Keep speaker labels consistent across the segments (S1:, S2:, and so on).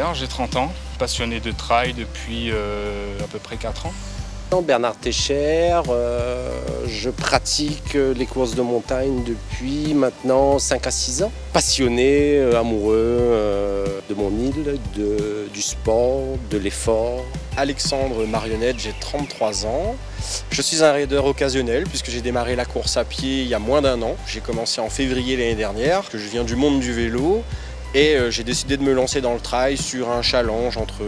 S1: Robert, j'ai 30 ans, passionné de trail depuis à peu près 4 ans.
S2: Bernard Técher, je pratique les courses de montagne depuis maintenant 5 à 6 ans. Passionné, amoureux de mon île, du sport, de l'effort.
S3: Alexandre Marionnette, j'ai 33 ans. Je suis un raideur occasionnel puisque j'ai démarré la course à pied il y a moins d'1 an. J'ai commencé en février l'année dernière, que je viens du monde du vélo. Et j'ai décidé de me lancer dans le trail sur un challenge entre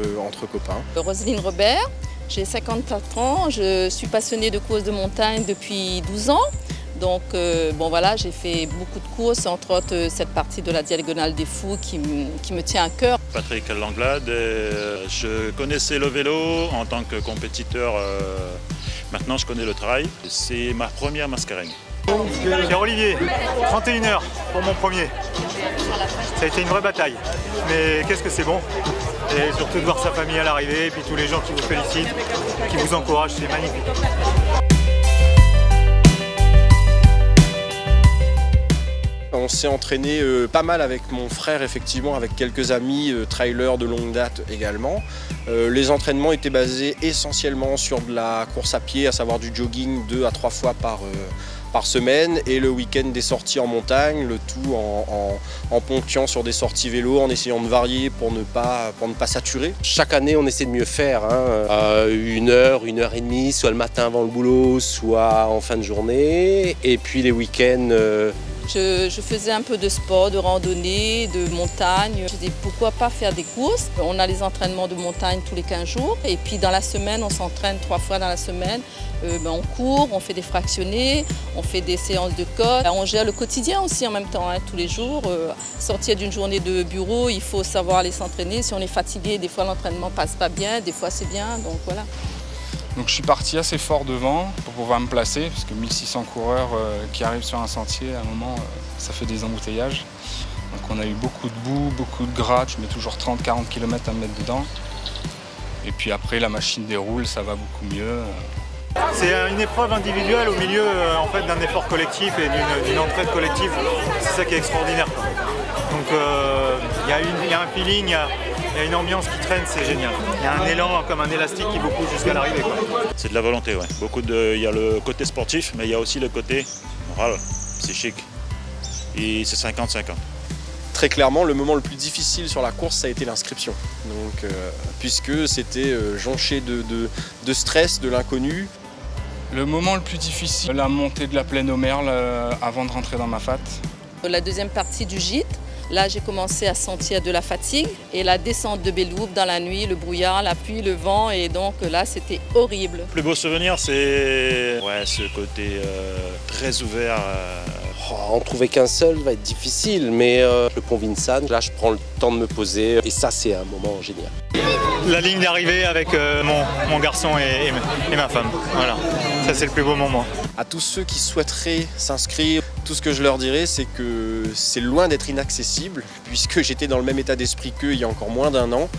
S3: copains.
S4: Roselyne Robert, j'ai 54 ans, je suis passionnée de courses de montagne depuis 12 ans. Donc bon voilà, j'ai fait beaucoup de courses, entre autres cette partie de la Diagonale des Fous qui me tient à cœur.
S5: Patrick Langlade, je connaissais le vélo en tant que compétiteur, maintenant je connais le trail. C'est ma première mascarène.
S6: Pierre-Olivier, 31 h pour mon premier. Ça a été une vraie bataille, mais qu'est-ce que c'est bon. Et surtout de voir sa famille à l'arrivée, et puis tous les gens qui vous félicitent, qui vous encouragent, c'est magnifique.
S3: On s'est entraîné pas mal avec mon frère, effectivement, avec quelques amis trailers de longue date également. Les entraînements étaient basés essentiellement sur de la course à pied, à savoir du jogging 2 à 3 fois par semaine, et le week-end des sorties en montagne, le tout en ponctuant sur des sorties vélo, en essayant de varier pour ne pas saturer.
S2: Chaque année, on essaie de mieux faire, hein. 1 heure, 1 heure et demie, soit le matin avant le boulot, soit en fin de journée. Et puis les week-ends.
S4: Je faisais un peu de sport, de randonnée, de montagne. Je dis pourquoi pas faire des courses. On a les entraînements de montagne tous les 15 jours. Et puis dans la semaine, on s'entraîne 3 fois dans la semaine. On court, on fait des fractionnés, on fait des séances de code. On gère le quotidien aussi en même temps, hein, tous les jours. Sortir d'une journée de bureau, il faut savoir aller s'entraîner. Si on est fatigué, des fois l'entraînement passe pas bien, des fois c'est bien, donc voilà.
S1: Donc je suis parti assez fort devant pour pouvoir me placer, parce que 1600 coureurs qui arrivent sur un sentier, à un moment, ça fait des embouteillages. Donc on a eu beaucoup de boue, beaucoup de gras, je mets toujours 30-40 km à me mettre dedans. Et puis après la machine déroule, ça va beaucoup mieux.
S6: C'est une épreuve individuelle au milieu en fait, d'un effort collectif et d'une entraide collective. C'est ça qui est extraordinaire. Donc il y a un feeling, il y a une ambiance qui traîne, c'est génial. Il y a un élan comme un élastique qui vous pousse jusqu'à l'arrivée.
S5: C'est de la volonté, ouais. Il y a le côté sportif, mais il y a aussi le côté moral, psychique. Et c'est 50-50.
S3: Très clairement, le moment le plus difficile sur la course, ça a été l'inscription. Donc, puisque c'était jonché de stress, de l'inconnu.
S1: Le moment le plus difficile, la montée de la plaine aux Merles avant de rentrer dans ma fat.
S4: La deuxième partie du gîte, là j'ai commencé à sentir de la fatigue et la descente de Bélouve dans la nuit, le brouillard, la pluie, le vent, et donc là c'était horrible.
S5: Le plus beau souvenir, c'est ce côté très ouvert.
S2: En trouver qu'un seul va être difficile, mais le pont Vincennes, là je prends le temps de me poser et ça c'est un moment génial.
S6: La ligne d'arrivée avec mon garçon et ma femme, voilà, ça c'est le plus beau moment.
S3: À tous ceux qui souhaiteraient s'inscrire, tout ce que je leur dirais, c'est que c'est loin d'être inaccessible, puisque j'étais dans le même état d'esprit qu'eux il y a encore moins d'1 an.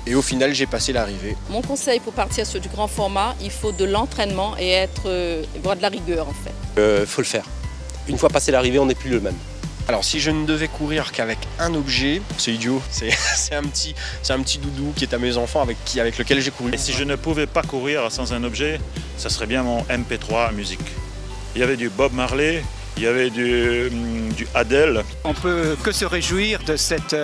S3: Et au final, j'ai passé l'arrivée.
S4: Mon conseil pour partir sur du grand format, il faut de l'entraînement et avoir de la rigueur en fait.
S2: Faut le faire. Une fois passé l'arrivée, on n'est plus le même.
S3: Alors si je ne devais courir qu'avec un objet, c'est idiot, c'est un petit doudou qui est à mes enfants avec lequel j'ai couru.
S5: Et si je ne pouvais pas courir sans un objet, ça serait bien mon MP3 musique. Il y avait du Bob Marley, il y avait du Adele.
S7: On peut que se réjouir de cette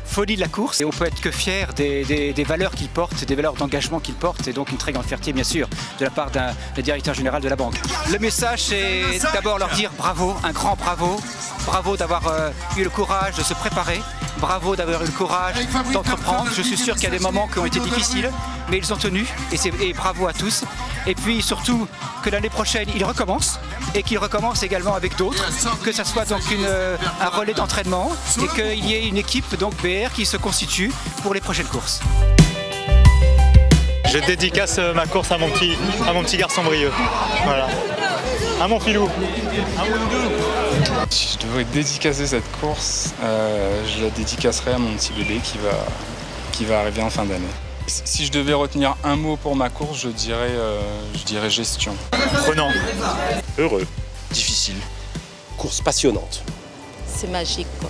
S7: folie de la course et on peut être que fier des valeurs qu'il porte, des valeurs d'engagement qu'il porte, et donc une très grande fierté bien sûr de la part d'un directeur général de la banque. Le message c'est d'abord leur dire bravo, un grand bravo, bravo d'avoir eu le courage de se préparer, bravo d'avoir eu le courage d'entreprendre. Je suis sûr qu'il y a des moments qui ont été difficiles, mais ils ont tenu et bravo à tous. Et puis surtout que l'année prochaine ils recommencent et qu'ils recommencent également avec d'autres, que ça soit donc un relais d'entraînement et qu'il y ait une équipe donc BR qui se constitue pour les prochaines courses.
S6: Je dédicace ma course à mon petit garçon Brieux. Voilà. À mon filou. À mon doudou.
S1: Si je devrais dédicacer cette course, je la dédicacerais à mon petit bébé qui va arriver en fin d'année. Si je devais retenir un mot pour ma course, je dirais gestion.
S6: Prenant.
S5: Heureux.
S3: Difficile.
S2: Course passionnante.
S4: C'est magique quoi.